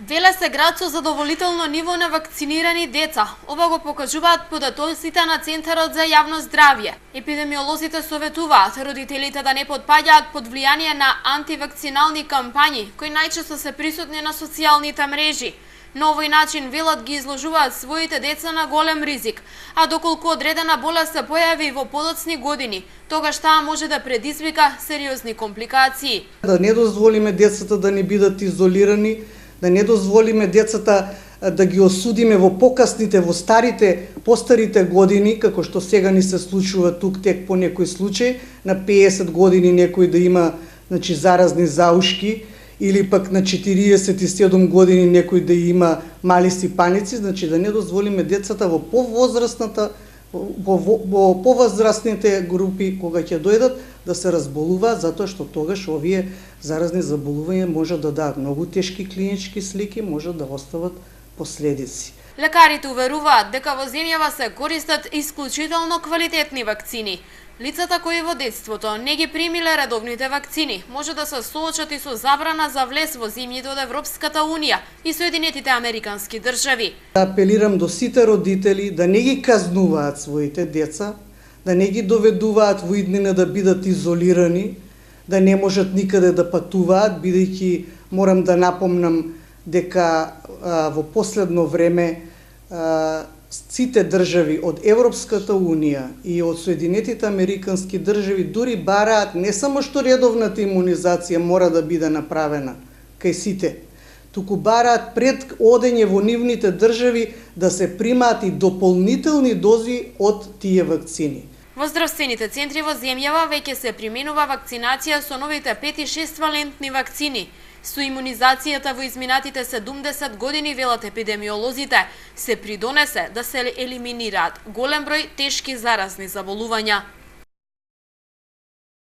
Веле се град со задоволително ниво на вакцинирани деца. Ова го покажуваат податоците на Центарот за јавно здравје. Епидемиолозите советуваат родителите да не потпаѓаат под влијание на антивакцинални кампањи, кои најчесто се присутни на социјалните мрежи. На овој начин велат ги изложуваат своите деца на голем ризик, а доколку одредена болест се појави во подоцни години, тогаш таа може да предизвика сериозни компликации. Да не дозволиме децата да не бидат изолирани, да не дозволиме децата да ги осудиме во покасните, во постарите години, како што сега ни се случува тук тек по некој случај, на 50 години некој да има заразни заушки, или пак на 47 години некој да има мали сипаници, да не дозволиме децата во повозрастните групи, кога ќе дојдат, да се разболуваат, затоа што тогаш овие заразни заболувања може да дадат многу тешки клинички слики, може да остават последици. Лекарите уверуваат дека во земјава се користат исклучително квалитетни вакцини. Лицата кои во детството не ги примиле редовните вакцини може да се соочат и со забрана за влез во земјите од Европската Унија и Соединетите Американски држави. Апелирам до сите родители да не ги казнуваат своите деца, да не ги доведуваат во иднина да бидат изолирани, да не можат никаде да патуваат, бидејќи морам да напомнам дека во последно време сите држави од Европската Унија и од Соединетите Американски држави дури бараат не само што редовната имунизација мора да биде направена кај сите, туку бараат пред одење во нивните држави да се примаат и дополнителни дози од тие вакцини. Во здравствените центри во земјава веќе се применува вакцинација со новите 5 и 6 валентни вакцини. Со имунизацијата во изминатите 70 години, велат епидемиолозите, се придонесе да се елиминираат голем број тешки заразни заболувања.